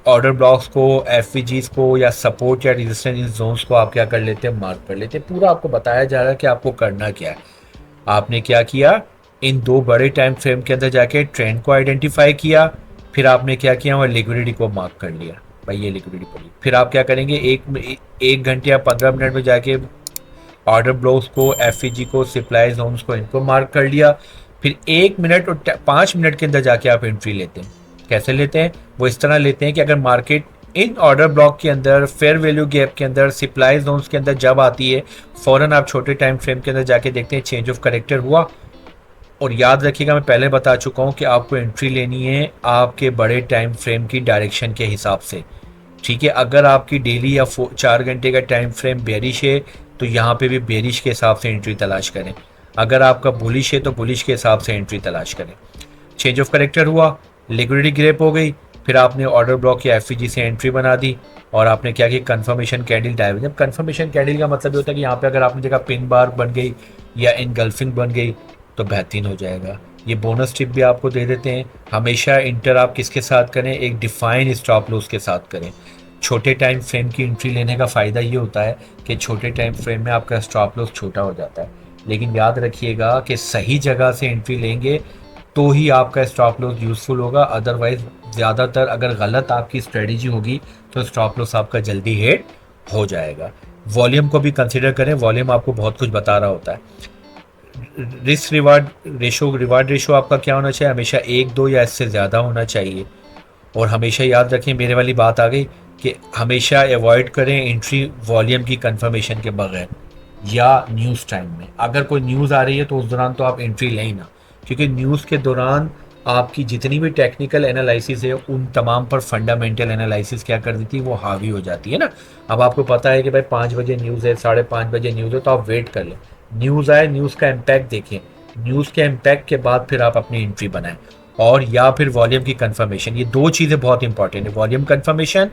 ऑर्डर ब्लॉक्स को, एफवीजीज को या सपोर्ट या रेजिस्टेंस जोन्स को आप क्या कर लेते हैं, मार्क कर लेते हैं। पूरा आपको बताया जा रहा है कि आपको करना क्या है। आपने क्या किया, इन 2 बड़े टाइम फ्रेम के अंदर जाके ट्रेंड को आइडेंटिफाई किया, फिर आपने क्या किया, वह लिक्विडिटी को मार्क कर लिया, भाई ये लिक्विडिटी पड़ी। फिर आप क्या करेंगे, 1 घंटे या 15 मिनट में जाके ऑर्डर ब्लॉक्स को, एफईजी को, सप्लाई जोन्स को, इनको मार्क कर लिया। फिर 1 मिनट और 5 मिनट के अंदर जाके आप एंट्री लेते हैं। कैसे लेते हैं, वो इस तरह लेते हैं कि अगर मार्केट इन ऑर्डर ब्लॉक के अंदर, फेयर वैल्यू गैप के अंदर, सप्लाई जोन्स के अंदर जब आती है, फ़ौरन आप छोटे टाइम फ्रेम के अंदर जाके देखते हैं चेंज ऑफ करेक्टर हुआ। और याद रखिएगा, मैं पहले बता चुका हूँ कि आपको एंट्री लेनी है आपके बड़े टाइम फ्रेम की डायरेक्शन के हिसाब से। ठीक है, अगर आपकी डेली या 4 घंटे का टाइम फ्रेम बेरिश है तो यहाँ पे भी बेरिश के हिसाब से एंट्री तलाश करें। अगर आपका बुलिश है तो बुलिश के हिसाब से एंट्री तलाश करें। चेंज ऑफ करेक्टर हुआ, लिक्विडिटी ग्रैप हो गई, फिर आपने ऑर्डर ब्लॉक या एफईजी से एंट्री बना दी, और आपने क्या किया, कंफर्मेशन कैंडल डायल। जब कंफर्मेशन कैंडल का मतलब ये होता है कि यहाँ पे अगर आपने जगह पिन बार बन गई या इनगल्फिंग बन गई तो बेहतरीन हो जाएगा। ये बोनस टिप भी आपको दे देते हैं, हमेशा इंटर आप किसके साथ करें, एक डिफाइन स्टॉप लॉस के साथ करें। छोटे टाइम फ्रेम की एंट्री लेने का फ़ायदा ये होता है कि छोटे टाइम फ्रेम में आपका स्टॉप लॉस छोटा हो जाता है, लेकिन याद रखिएगा कि सही जगह से एंट्री लेंगे तो ही आपका स्टॉप लॉस यूज़फुल होगा। अदरवाइज ज़्यादातर अगर गलत आपकी स्ट्रेटजी होगी तो स्टॉप लॉस आपका जल्दी हिट हो जाएगा। वॉल्यूम को भी कंसिडर करें, वॉल्यूम आपको बहुत कुछ बता रहा होता है। रिवार्ड रेशो आपका क्या होना चाहिए, हमेशा 1-2 या इससे ज़्यादा होना चाहिए। और हमेशा याद रखें, मेरे वाली बात आ गई कि हमेशा अवॉइड करें एंट्री वॉल्यूम की कंफर्मेशन के बगैर या न्यूज़ टाइम में। अगर कोई न्यूज़ आ रही है तो उस दौरान तो आप एंट्री लें ही ना, क्योंकि न्यूज़ के दौरान आपकी जितनी भी टेक्निकल एनालिसिस है उन तमाम पर फंडामेंटल एनालिसिस क्या कर देती है, वो हावी हो जाती है ना। अब आपको पता है कि भाई 5 बजे न्यूज़ है, 5:30 बजे न्यूज़ है, तो आप वेट कर लें, न्यूज़ आए, न्यूज़ का इम्पैक्ट देखें, न्यूज़ के इम्पैक्ट के बाद फिर आप अपनी एंट्री बनाएं। और या फिर वॉल्यूम की कंफर्मेशन, ये दो चीज़ें बहुत इंपॉर्टेंट है, वॉल्यूम कंफर्मेशन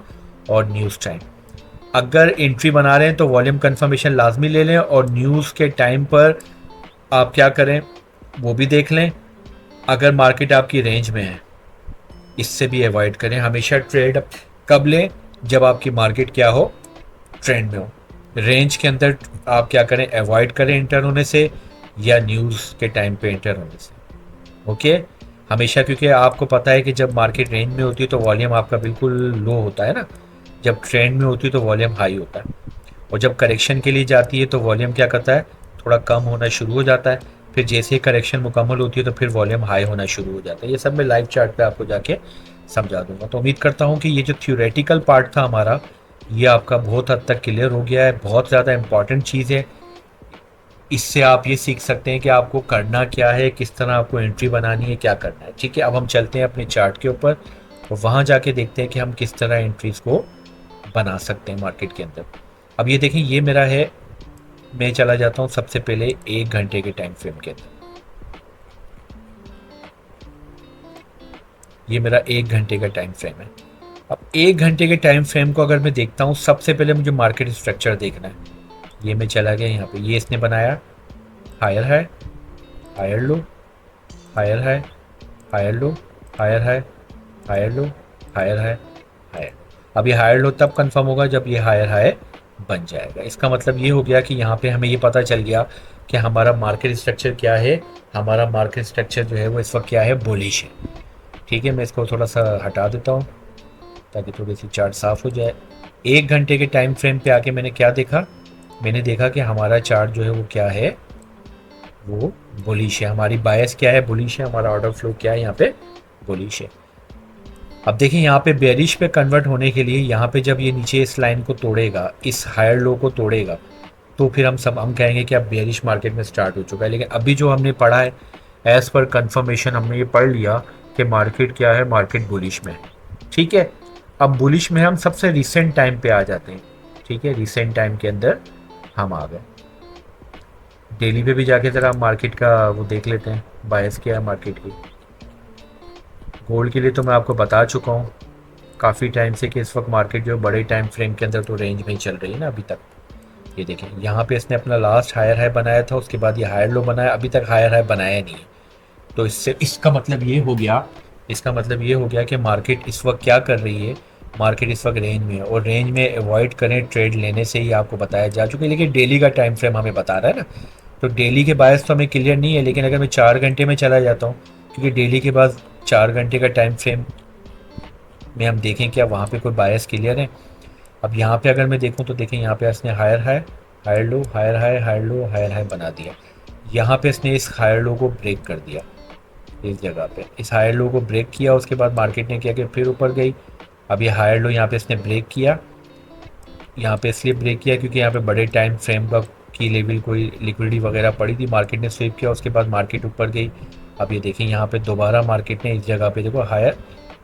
और न्यूज़ टाइम। अगर एंट्री बना रहे हैं तो वॉल्यूम कंफर्मेशन लाजमी ले लें, और न्यूज़ के टाइम पर आप क्या करें वो भी देख लें। अगर मार्केट आपकी रेंज में है, इससे भी अवॉइड करें। हमेशा ट्रेड कब लें, जब आपकी मार्केट क्या हो, ट्रेंड में हो। रेंज के अंदर आप क्या करें, अवॉइड करें इंटर होने से या न्यूज़ के टाइम पे इंटर होने से। ओके, हमेशा, क्योंकि आपको पता है कि जब मार्केट रेंज में होती है तो वॉल्यूम आपका बिल्कुल लो होता है ना, जब ट्रेंड में होती है तो वॉल्यूम हाई होता है। और जब करेक्शन के लिए जाती है तो वॉल्यूम क्या करता है, थोड़ा कम होना शुरू हो जाता है। फिर जैसे ही करेक्शन मुकम्मल होती है तो फिर वॉल्यूम हाई होना शुरू हो जाता है। ये सब मैं लाइव चार्ट पे आपको जाके समझा दूंगा। तो उम्मीद करता हूँ कि ये जो थ्योरेटिकल पार्ट था हमारा, ये आपका बहुत हद तक क्लियर हो गया है। बहुत ज़्यादा इंपॉर्टेंट चीज़ है, इससे आप ये सीख सकते हैं कि आपको करना क्या है, किस तरह आपको एंट्री बनानी है, क्या करना है। ठीक है, अब हम चलते हैं अपने चार्ट के ऊपर और वहाँ जाके देखते हैं कि हम किस तरह एंट्रीज को बना सकते हैं मार्केट के अंदर। अब ये देखें, ये मेरा है, मैं चला जाता हूँ सबसे पहले 1 घंटे के टाइम फ्रेम के अंदर। ये मेरा 1 घंटे का टाइम फ्रेम है। अब 1 घंटे के टाइम फ्रेम को अगर मैं देखता हूँ, सबसे पहले मुझे मार्केट स्ट्रक्चर देखना है। ये मैं चला गया यहाँ पे, ये इसने बनाया हायर है, हायर लो, हायर है, हायर लो, हायर है, हायर लो, हायर है, हायर। अब ये हायर लो तब कंफर्म होगा जब ये हायर हाई बन जाएगा। इसका मतलब ये हो गया कि यहाँ पे हमें ये पता चल गया कि हमारा मार्केट स्ट्रक्चर क्या है। हमारा मार्केट स्ट्रक्चर जो है वो इस वक्त क्या है, बुलिश है। ठीक है, मैं इसको थोड़ा सा हटा देता हूँ ताकि थोड़ी सी चार्ट साफ हो जाए। 1 घंटे के टाइम फ्रेम पे आके मैंने क्या देखा, मैंने देखा कि हमारा चार्ट जो है वो क्या है, वो बुलिश है। हमारी बायस क्या है, बुलिश है। हमारा ऑर्डर फ्लो क्या है, यहाँ पे बुलिश है। अब देखिए, यहाँ पे बेरिश पे कन्वर्ट होने के लिए, यहाँ पे जब ये नीचे इस लाइन को तोड़ेगा, इस हायर लो को तोड़ेगा, तो फिर हम कहेंगे कि अब बेरिश मार्केट में स्टार्ट हो चुका है। लेकिन अभी जो हमने पढ़ा है, एज़ पर कंफर्मेशन हमने ये पढ़ लिया कि मार्केट क्या है, मार्केट बुलिश में है। ठीक है, अब बुलिश में हम सबसे रिसेंट टाइम पे आ जाते हैं। ठीक है, रिसेंट टाइम के अंदर हम आ गए। डेली पे भी जाके ज़रा मार्केट का वो देख लेते हैं, बायस क्या है मार्केट की। गोल्ड के लिए तो मैं आपको बता चुका हूँ काफ़ी टाइम से कि इस वक्त मार्केट जो बड़े टाइम फ्रेम के अंदर तो रेंज में ही चल रही है ना अभी तक। ये देखें, यहाँ पे इसने अपना लास्ट हायर हाई बनाया था, उसके बाद ये हायर लो बनाया, अभी तक हायर हाई बनाया नहीं है। तो इससे इसका मतलब ये हो गया, इसका मतलब ये हो गया कि मार्केट इस वक्त क्या कर रही है, मार्केट इस वक्त रेंज में है। और रेंज में अवॉइड करें ट्रेड लेने से, ही आपको बताया जा चुका है। लेकिन डेली का टाइम फ्रेम हमें बता रहा है ना, तो डेली के बायस तो हमें क्लियर नहीं है। लेकिन अगर मैं 4 घंटे में चला जाता हूँ, क्योंकि डेली के बाद 4 घंटे का टाइम फ्रेम में हम देखें क्या वहाँ पे कोई बायस क्लियर है। अब यहाँ पे अगर मैं देखूँ तो देखें, यहाँ पे इसने higher high, higher low, higher high, higher low, higher high बना दिया। यहाँ पे इसने इस हायर लो को ब्रेक कर दिया। इस जगह पे इस हायर लो को ब्रेक किया, उसके बाद मार्केट ने क्या किया, फिर ऊपर गई। अब ये हायर लो यहाँ पे इसने ब्रेक किया। यहाँ पे इसलिए ब्रेक किया क्योंकि यहाँ पे बड़े टाइम फ्रेम का की लेवल कोई लिक्विडिटी वगैरह पड़ी थी, मार्केट ने स्वीप किया, उसके बाद मार्केट ऊपर गई। अब ये देखें, यहाँ पे दोबारा मार्केट ने इस जगह पे देखो हायर,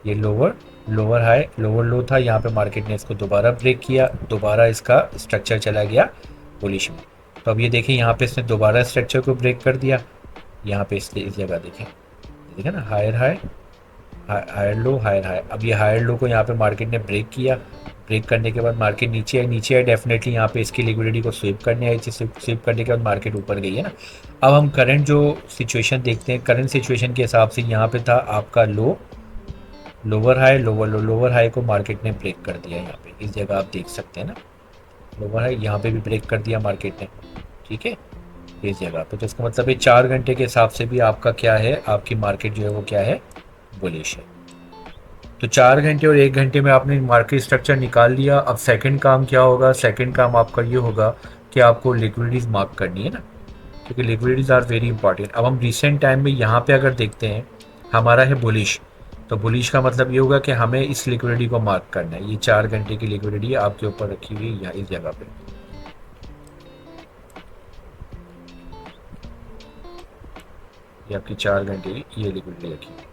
ये लोअर, लोअर हाई, लोअर लो था, यहाँ पे मार्केट ने इसको दोबारा ब्रेक किया, दोबारा इसका स्ट्रक्चर चला गया बुलिश में। तो अब ये देखें, यहाँ पे इसने दोबारा स्ट्रक्चर को ब्रेक कर दिया। यहाँ पे इसलिए इस जगह देखें, देखें ना, higher high, higher low, higher high. अब ये हायर लो को यहाँ पे मार्केट ने ब्रेक किया, ब्रेक करने के बाद मार्केट नीचे है डेफिनेटली यहाँ पे इसकी लिक्विडिटी को स्वीप करने आई थी, स्वीप करने के बाद मार्केट ऊपर गई है ना। अब हम करंट जो सिचुएशन देखते हैं, करंट सिचुएशन के हिसाब से यहाँ पे था आपका low, lower high, lower low, lower high को मार्केट ने ब्रेक कर दिया यहाँ पे, इस जगह आप देख सकते हैं ना, लोअर हाई यहाँ पे भी ब्रेक कर दिया मार्केट ने, ठीक है, इस जगह पे। तो इसका मतलब है 4 घंटे के हिसाब से भी आपका क्या है, आपकी मार्केट जो है वो क्या है, बुलिश है। तो 4 घंटे और 1 घंटे में आपने मार्केट स्ट्रक्चर निकाल लिया। अब सेकंड काम क्या होगा, सेकंड काम आपका ये होगा कि आपको लिक्विडिटीज़ मार्क करनी है ना, क्योंकि लिक्विडिटीज़ आर वेरी इंपॉर्टेंट। अब हम रिसेंट टाइम में यहाँ पे अगर देखते हैं हमारा है बुलिश, तो बुलिश का मतलब ये होगा कि हमें इस लिक्विडिटी को मार्क करना है। ये 4 घंटे की लिक्विडिटी आपके ऊपर रखी हुई है यहाँ इस जगह पे, ये आपकी 4 घंटे की ये लिक्विडिटी रखी हुई।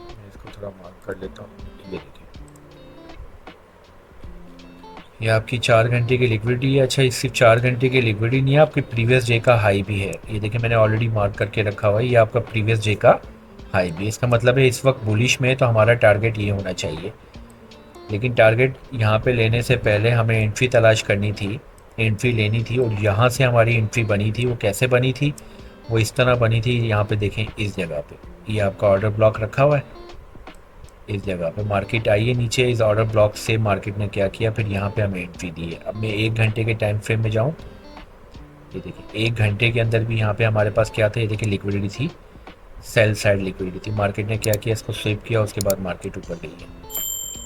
मैं इसको थोड़ा मार्क कर लेता हूँ, ये देखिए ये आपकी 4 घंटे की लिक्विडिटी है। अच्छा, ये सिर्फ 4 घंटे की लिक्विडिटी नहीं है, आपके प्रीवियस डे का हाई भी है। ये देखिए मैंने ऑलरेडी मार्क करके रखा हुआ है, ये आपका प्रीवियस डे का हाई भी। इसका मतलब है इस वक्त बुलिश में है तो हमारा टारगेट ये होना चाहिए। लेकिन टारगेट यहाँ पे लेने से पहले हमें एंट्री तलाश करनी थी, एंट्री लेनी थी, और यहाँ से हमारी एंट्री बनी थी। वो कैसे बनी थी, वो इस तरह बनी थी, यहाँ पे देखें इस जगह पे ये आपका ऑर्डर ब्लॉक रखा हुआ है, इस जगह पे मार्केट आई है नीचे, इस ऑर्डर ब्लॉक से मार्केट ने क्या किया, फिर यहाँ पे हमें एंट्री दी है। अब मैं 1 घंटे के टाइम फ्रेम में जाऊँ, ये देखिए 1 घंटे के अंदर भी यहाँ पे हमारे पास क्या था, ये देखिए लिक्विडिटी थी, सेल साइड लिक्विडिटी थी। मार्केट ने क्या किया, इसको स्वीप किया, उसके बाद मार्केट ऊपर गई है,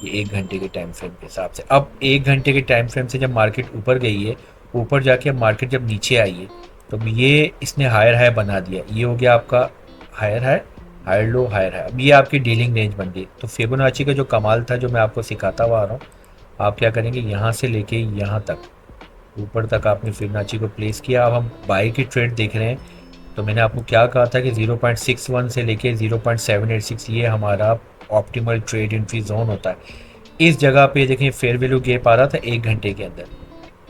ये 1 घंटे के टाइम फ्रेम के हिसाब से। अब 1 घंटे के टाइम फ्रेम से जब मार्केट ऊपर गई है, ऊपर जाके अब मार्केट जब नीचे आई है, तो ये इसने हायर हाई बना दिया, ये हो गया आपका higher high, higher low, higher high. अब ये आपकी डीलिंग रेंज बन गई। तो फिबोनाची का जो कमाल था, जो मैं आपको सिखाता हुआ आ रहा हूँ, आप क्या करेंगे, यहाँ से लेके यहाँ तक ऊपर तक आपने फिबोनाची को प्लेस किया। अब हम बाई की ट्रेड देख रहे हैं, तो मैंने आपको क्या कहा था कि 0.61 से लेके 0.786 ये हमारा ऑप्टिमल ट्रेड एंट्री जोन होता है। इस जगह पे देखें फेयर वैल्यू गैप आ रहा था 1 घंटे के अंदर,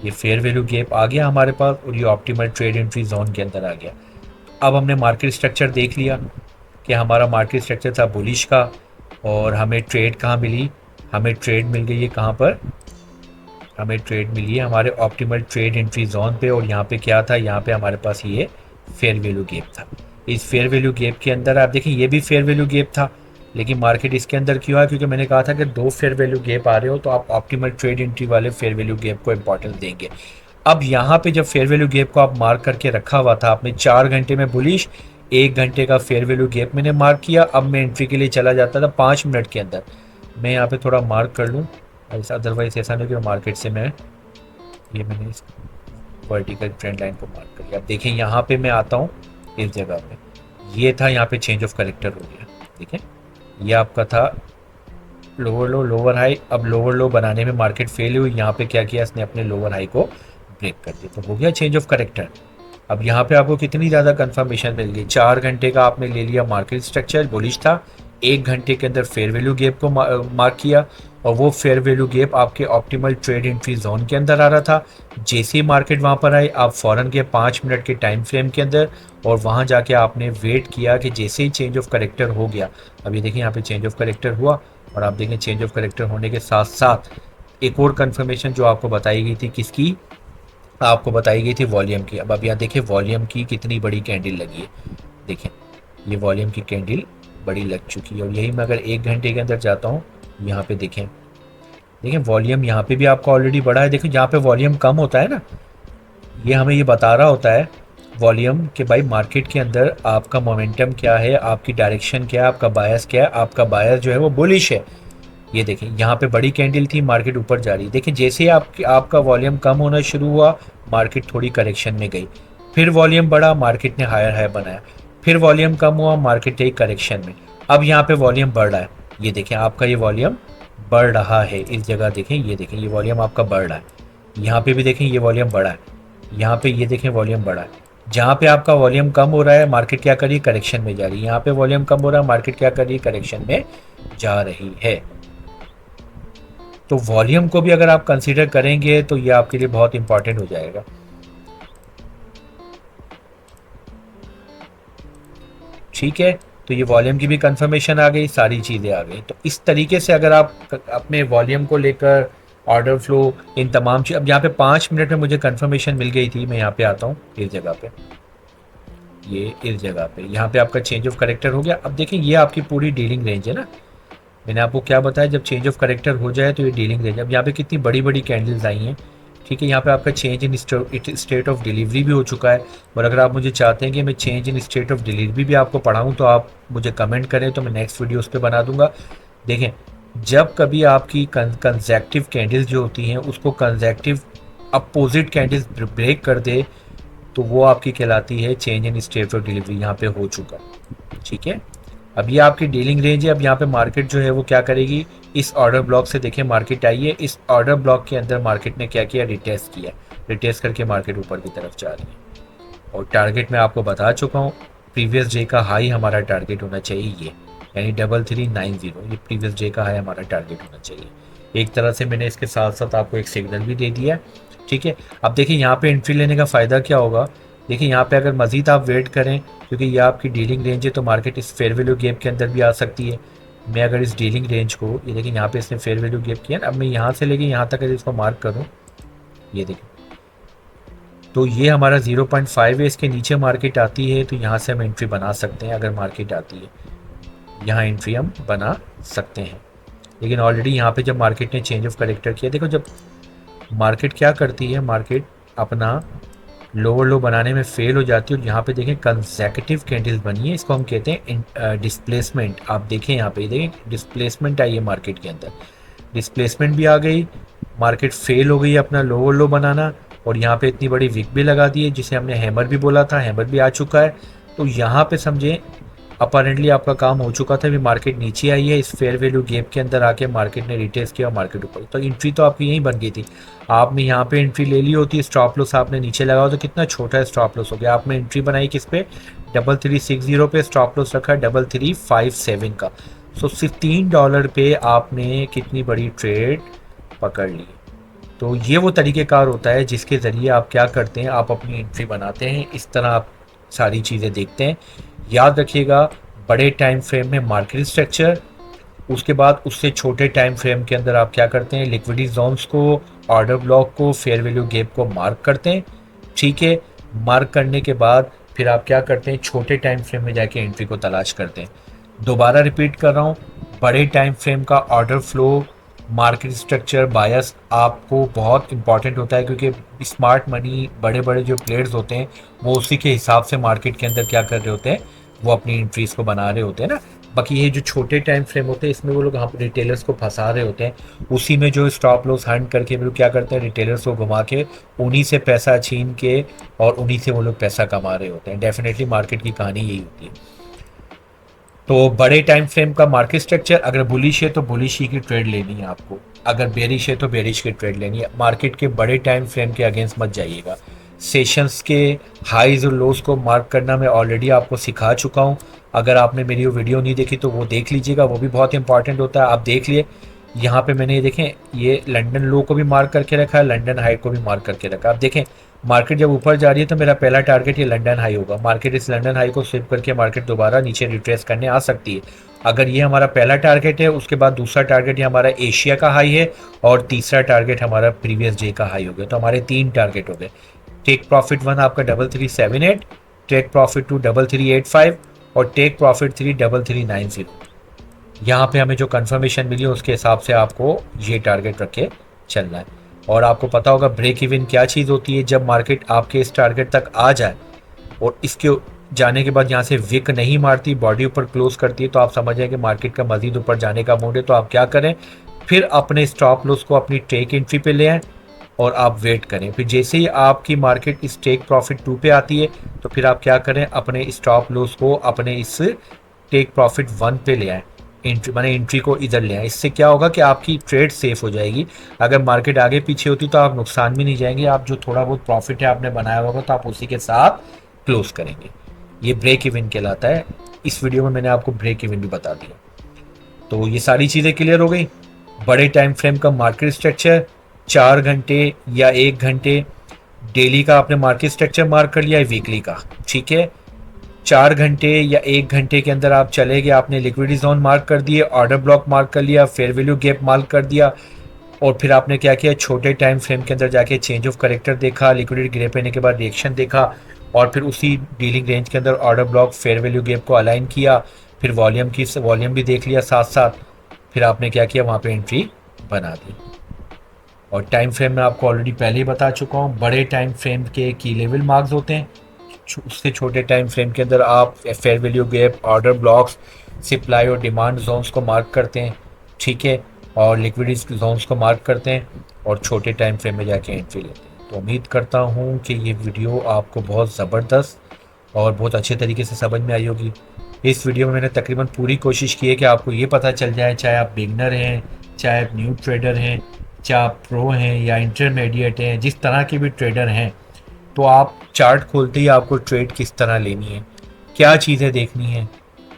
ये फेयर वैल्यू गैप आ गया हमारे पास और ये ऑप्टिमल ट्रेड एंट्री जोन के अंदर आ गया। अब हमने मार्केट स्ट्रक्चर देख लिया कि हमारा मार्केट स्ट्रक्चर था बुलिश का, और हमें ट्रेड कहाँ मिली, हमें ट्रेड मिल गई है कहाँ पर, हमें ट्रेड मिली है हमारे ऑप्टिमल ट्रेड एंट्री जोन पे। और यहाँ पे क्या था, यहाँ पे हमारे पास ये फेयर वैल्यू गैप था। इस फेयर वैल्यू गैप के अंदर आप देखिए ये भी फेयर वैल्यू गैप था, लेकिन मार्केट इसके अंदर क्यों आया, क्योंकि मैंने कहा था कि 2 फेयर वैल्यू गैप आ रहे हो तो आप ऑप्टिमल ट्रेड एंट्री वाले फेयर वैल्यू गैप को इंपॉर्टेंस देंगे। अब यहाँ पे जब फेयर वैल्यू गैप को आप मार्क करके रखा हुआ था आपने 4 घंटे में बुलिश, 1 घंटे का फेयर वैल्यू गैप मैंने मार्क किया। अब मैं एंट्री के लिए चला जाता था 5 मिनट के अंदर। मैं यहाँ पे थोड़ा मार्क कर लूँ, ऐसा अदरवाइज ऐसा नहीं कि मार्केट से मैं ये मैंने इस वर्टिकल ट्रेंड लाइन को मार्क कर लिया। अब देखें यहाँ पे मैं आता हूँ इस जगह पे, ये था यहाँ पे चेंज ऑफ करेक्टर हो गया, देखें ये आपका था लोअर लो लोअर हाई। अब लोअर लो बनाने में मार्केट फेल हुई, यहाँ पे क्या किया इसने, अपने लोअर हाई को ब्रेक कर दिया, तो हो गया चेंज ऑफ करेक्टर। अब यहाँ पे आपको कितनी ज़्यादा कंफर्मेशन मिल गई, 4 घंटे का आपने ले लिया मार्केट स्ट्रक्चर बुलिश था, 1 घंटे के अंदर फेयर वैल्यू गैप को मार्क किया, और वो फेयर वैल्यू गैप आपके ऑप्टिमल ट्रेड एंट्री जोन के अंदर आ रहा था। जैसे ही मार्केट वहाँ पर आई, आप फ़ौरन के 5 मिनट के टाइम फ्रेम के अंदर, और वहाँ जाके आपने वेट किया कि जैसे ही चेंज ऑफ करेक्टर हो गया। अब ये देखिए यहाँ पे चेंज ऑफ करेक्टर हुआ, और आप देखें चेंज ऑफ करेक्टर होने के साथ साथ एक और कंफर्मेशन जो आपको बताई गई थी, किसकी, आपको बताई गई थी वॉल्यूम की। अब यहाँ देखें वॉल्यूम की कितनी बड़ी कैंडल लगी है, देखें ये वॉल्यूम की कैंडल बड़ी लग चुकी है। और यही मैं अगर 1 घंटे के अंदर जाता हूँ, यहाँ पे देखें वॉल्यूम यहाँ पे भी आपका ऑलरेडी बढ़ा है। देखो जहाँ पे वॉल्यूम कम होता है ना, ये हमें ये बता रहा होता है वॉल्यूम कि भाई मार्केट के अंदर आपका मोमेंटम क्या है, आपकी डायरेक्शन क्या है, आपका बायस क्या है। आपका बायस जो है वो बुलिश है। ये देखें यहाँ पे बड़ी कैंडल थी, मार्केट ऊपर जा रही। देखिए जैसे ही आपका वॉल्यूम कम होना शुरू हुआ, मार्केट थोड़ी करेक्शन में गई, फिर वॉल्यूम बढ़ा, मार्केट ने हायर हाई बनाया, फिर वॉल्यूम कम हुआ, मार्केट एक करेक्शन में। अब यहाँ पे वॉल्यूम बढ़ रहा है, ये देखें आपका ये वॉल्यूम बढ़ रहा है इस जगह, देखें ये देखें ये वॉल्यूम आपका बढ़ रहा है। यहाँ पे भी देखें ये वॉल्यूम बढ़ा है, यहाँ पे ये देखें वॉल्यूम बढ़ा है। जहाँ पे आपका वॉल्यूम कम हो रहा है, मार्केट क्या कर रही है, करेक्शन में जा रही है। यहाँ पे वॉल्यूम कम हो रहा है, मार्केट क्या कर रही है, करेक्शन में जा रही है। तो वॉल्यूम को भी अगर आप कंसीडर करेंगे तो ये आपके लिए बहुत इंपॉर्टेंट हो जाएगा। ठीक है, तो ये वॉल्यूम की भी कंफर्मेशन आ गई, सारी चीज़ें आ गई। तो इस तरीके से अगर आप अपने वॉल्यूम को लेकर ऑर्डर फ्लो इन तमाम चीज़, अब यहाँ पे 5 मिनट में मुझे कंफर्मेशन मिल गई थी। मैं यहाँ पे आता हूँ इस जगह पे, ये इस जगह पे यहाँ पे आपका चेंज ऑफ करेक्टर हो गया। अब देखें ये आपकी पूरी डीलिंग रेंज है ना, मैंने आपको क्या बताया, जब चेंज ऑफ करेक्टर हो जाए तो ये डीलिंग रेंज। अब यहाँ पे कितनी बड़ी बड़ी कैंडल्स आई हैं, ठीक है। यहाँ पे आपका change in state of delivery भी हो चुका है। और अगर आप मुझे चाहते हैं कि मैं change in state of delivery भी आपको पढ़ाऊँ तो आप मुझे कमेंट करें, तो मैं नेक्स्ट वीडियो उस पर बना दूंगा। देखें, जब कभी आपकी कंसेक्टिव कैंडल्स जो होती हैं उसको कंसेक्टिव अपोजिट कैंडल्स ब्रेक कर दे तो वो आपकी कहलाती है change in state of delivery. यहाँ पे हो चुका, ठीक है। अब ये आपकी डीलिंग रेंज है। अब यहाँ पे मार्केट जो है वो क्या करेगी, इस ऑर्डर ब्लॉक से देखें मार्केट आई है, इस ऑर्डर ब्लॉक के अंदर मार्केट ने क्या किया, रिटेस्ट किया, रिटेस्ट करके मार्केट ऊपर की तरफ जा रही है। और टारगेट मैं आपको बता चुका हूँ, प्रीवियस डे का हाई हमारा टारगेट होना चाहिए ये, यानी 3390, ये प्रीवियस डे का हाई हमारा टारगेट होना चाहिए। एक तरह से मैंने इसके साथ साथ आपको एक सिग्नल भी दे दिया है, ठीक है। अब देखिए यहाँ पे एंट्री लेने का फ़ायदा क्या होगा, देखिए यहाँ पे अगर मज़ीद आप वेट करें, क्योंकि ये आपकी डीलिंग रेंज है, तो मार्केट इस फेयर वैल्यू गैप के अंदर भी आ सकती है। मैं अगर इस डीलिंग रेंज को, ये देखिए यहाँ पे इसने फेयर वैल्यू गैप किया, अब मैं यहाँ से लेके यहाँ तक अगर इसको मार्क करूँ, ये देखिए, तो ये हमारा 0.5 है। इसके नीचे मार्केट आती है तो यहाँ से हम एंट्री बना सकते हैं। अगर मार्केट आती है यहाँ एंट्री हम बना सकते हैं। लेकिन ऑलरेडी यहाँ पे जब मार्केट ने चेंज ऑफ करेक्टर किया, देखो जब मार्केट क्या करती है, मार्केट अपना लोअर लो बनाने में फेल हो जाती है। और यहाँ पे देखें कंसेक्यूटिव कैंडल्स बनी है, इसको हम कहते हैं डिस्प्लेसमेंट। आप देखें यहाँ पे, देखें डिस्प्लेसमेंट आई है मार्केट के अंदर, डिस्प्लेसमेंट भी आ गई, मार्केट फेल हो गई अपना लोअर लो बनाना। और यहाँ पे इतनी बड़ी विक भी लगा दी है, जिसे हमने हैमर भी बोला था, हैमर भी आ चुका है। तो यहाँ पे समझें अपारेंटली आपका काम हो चुका था। भी मार्केट नीचे आई है, इस फेयर वैल्यू गैप के अंदर आके मार्केट ने रिटेस्ट किया, मार्केट ऊपर, तो एंट्री तो आपकी यहीं बन गई थी। आपने यहाँ पे एंट्री ले ली होती, स्टॉप लॉस आपने नीचे लगाओ तो कितना छोटा स्टॉप लॉस हो गया। आपने एंट्री बनाई किस पे, 3360 पे, स्टॉप लॉस रखा 3357 का। सो $15 पे आपने कितनी बड़ी ट्रेड पकड़ ली। तो ये वो तरीक़ेकार होता है जिसके ज़रिए आप क्या करते हैं, आप अपनी एंट्री बनाते हैं। इस तरह आप सारी चीज़ें देखते हैं। याद रखिएगा, बड़े टाइम फ्रेम में मार्केट स्ट्रक्चर, उसके बाद उससे छोटे टाइम फ्रेम के अंदर आप क्या करते हैं, लिक्विडिटी जोन्स को, ऑर्डर ब्लॉक को, फेयर वैल्यू गैप को मार्क करते हैं, ठीक है। मार्क करने के बाद फिर आप क्या करते हैं, छोटे टाइम फ्रेम में जाके एंट्री को तलाश करते हैं। दोबारा रिपीट कर रहा हूँ, बड़े टाइम फ्रेम का ऑर्डर फ्लो, मार्केट स्ट्रक्चर, बायस आपको बहुत इंपॉर्टेंट होता है, क्योंकि स्मार्ट मनी, बड़े बड़े जो प्लेयर्स होते हैं वो उसी के हिसाब से मार्केट के अंदर क्या कर रहे होते हैं, वो अपनी एंट्रीज को बना रहे होते हैं ना। बाकी ये जो छोटे टाइम फ्रेम होते हैं इसमें वो लोग हम रिटेलर्स को फंसा रहे होते हैं, उसी में जो स्टॉप लॉस हंट करके वो लोग क्या करते हैं, रिटेलर्स को घुमा के उन्हीं से पैसा छीन के और उन्हीं से वो लोग पैसा कमा रहे होते हैं। डेफिनेटली मार्केट की कहानी यही होती है। तो बड़े टाइम फ्रेम का मार्केट स्ट्रक्चर, अगर बुलिश है तो बुलिश ही की ट्रेड लेनी है आपको, अगर बेरिश है तो बेरिश की ट्रेड लेनी है। मार्केट के बड़े टाइम फ्रेम के अगेंस्ट मत जाइएगा। सेशंस के हाईज और लोस को मार्क करना मैं ऑलरेडी आपको सिखा चुका हूँ। अगर आपने मेरी वो वीडियो नहीं देखी तो वो देख लीजिएगा, वो भी बहुत इंपॉर्टेंट होता है। आप देख लिए, यहाँ पे मैंने ये देखें, ये लंदन लो को भी मार्क करके रखा है, लंदन हाई को भी मार्क करके रखा है। आप देखें मार्केट जब ऊपर जा रही है तो मेरा पहला टारगेट ये लंदन हाई होगा। मार्केट इस लंदन हाई को स्विप करके मार्केट दोबारा नीचे रिट्रेस करने आ सकती है। अगर ये हमारा पहला टारगेट है, उसके बाद दूसरा टारगेट ये हमारा एशिया का हाई है, और तीसरा टारगेट हमारा प्रीवियस डे का हाई हो गया। तो हमारे 3 टारगेट हो गए। टेक प्रॉफिट 1 आपका 3378, टेक प्रॉफिट 2 3385 और टेक प्रॉफिट 3 3390। यहाँ पे हमें जो कंफर्मेशन मिली है उसके हिसाब से आपको ये टारगेट रख के चलना है। और आपको पता होगा ब्रेक इवन क्या चीज़ होती है। जब मार्केट आपके इस टारगेट तक आ जाए और इसके जाने के बाद यहाँ से विक नहीं मारती, बॉडी ऊपर क्लोज करती है, तो आप समझ जाए कि मार्केट का मजीद ऊपर जाने का मूड है। तो आप क्या करें, फिर अपने स्टॉप लॉस को अपनी टेक एंट्री पे ले आएँ और आप वेट करें। फिर जैसे ही आपकी मार्केट इस टेक प्रॉफिट 2 पे आती है तो फिर आप क्या करें, अपने स्टॉप लॉस को अपने इस टेक प्रॉफिट 1 पे ले आएँ, एंट्री माने एंट्री को इधर ले आए। इससे क्या होगा कि आपकी ट्रेड सेफ हो जाएगी। अगर मार्केट आगे पीछे होती तो आप नुकसान भी नहीं जाएंगे, आप जो थोड़ा बहुत प्रॉफिट है आपने बनाया होगा तो आप उसी के साथ क्लोज करेंगे। ये ब्रेक इवन कहलाता है। इस वीडियो में मैंने आपको ब्रेक इवन भी बता दिया। तो ये सारी चीज़ें क्लियर हो गई। बड़े टाइम फ्रेम का मार्केट स्ट्रक्चर, 4 घंटे या 1 घंटे, डेली का आपने मार्केट स्ट्रक्चर मार्क कर लिया है, वीकली का, ठीक है। 4 घंटे या 1 घंटे के अंदर आप चले गए, आपने लिक्विडिटी जोन मार्क कर दिए, ऑर्डर ब्लॉक मार्क कर लिया, फेयर वैल्यू गैप मार्क कर दिया, और फिर आपने क्या किया, छोटे टाइम फ्रेम के अंदर जाके चेंज ऑफ करेक्टर देखा, लिक्विडिटी गिरे पहने के बाद रिएक्शन देखा, और फिर उसी डीलिंग रेंज के अंदर order block fair value gap को अलाइन किया, फिर वॉल्यूम भी देख लिया साथ साथ, फिर आपने क्या किया, वहाँ पे एंट्री बना दी। और टाइम फ्रेम में आपको ऑलरेडी पहले ही बता चुका हूँ, बड़े टाइम फ्रेम के की लेवल मार्क्स होते हैं, उससे छोटे टाइम फ्रेम के अंदर आप fair value gap, order blocks, supply और डिमांड जोन्स को मार्क करते हैं, ठीक है, और लिक्विडिटी जोन्स को मार्क करते हैं, और छोटे टाइम फ्रेम में जाके एंट्री लेते हैं। तो उम्मीद करता हूँ कि ये वीडियो आपको बहुत ज़बरदस्त और बहुत अच्छे तरीके से समझ में आई होगी। इस वीडियो में मैंने तकरीबन पूरी कोशिश की है कि आपको ये पता चल जाए, चाहे आप बिगनर हैं, चाहे आप न्यू ट्रेडर हैं, चाहे आप प्रो हैं या इंटरमीडिएट हैं, जिस तरह के भी ट्रेडर हैं, तो आप चार्ट खोलते ही आपको ट्रेड किस तरह लेनी है, क्या चीज़ें देखनी है,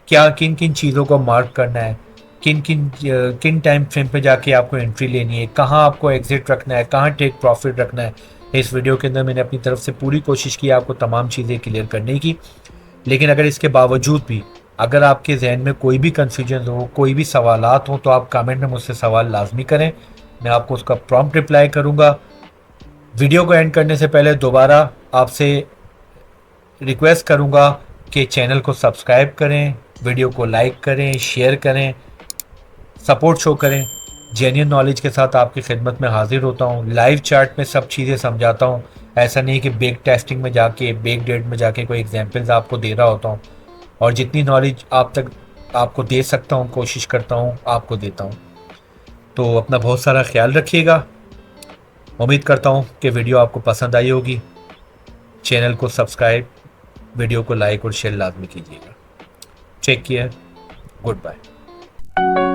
क्या किन किन चीज़ों को मार्क करना है, किन टाइम फ्रेम पे जाके आपको एंट्री लेनी है, कहाँ आपको एग्जिट रखना है, कहाँ टेक प्रॉफिट रखना है। इस वीडियो के अंदर मैंने अपनी तरफ से पूरी कोशिश की आपको तमाम चीज़ें क्लियर करने की। लेकिन अगर इसके बावजूद भी अगर आपके जहन में कोई भी कन्फ्यूजन हो, कोई भी सवालात हो, तो आप कमेंट में मुझसे सवाल लाजमी करें, मैं आपको उसका प्रॉम्प्ट रिप्लाई करूँगा। वीडियो को एंड करने से पहले दोबारा आपसे रिक्वेस्ट करूँगा कि चैनल को सब्सक्राइब करें, वीडियो को लाइक करें, शेयर करें, सपोर्ट शो करें। जेन्युइन नॉलेज के साथ आपकी खिदमत में हाजिर होता हूँ, लाइव चार्ट में सब चीज़ें समझाता हूँ। ऐसा नहीं कि बेक टेस्टिंग में जाके, बेक डेट में जाके कोई एग्जाम्पल्स आपको दे रहा होता हूँ, और जितनी नॉलेज आप तक आपको दे सकता हूँ कोशिश करता हूँ आपको देता हूँ। तो अपना बहुत सारा ख्याल रखिएगा। उम्मीद करता हूँ कि वीडियो आपको पसंद आई होगी। चैनल को सब्सक्राइब, वीडियो को लाइक और शेयर लाजमी कीजिएगा। Take care, good bye.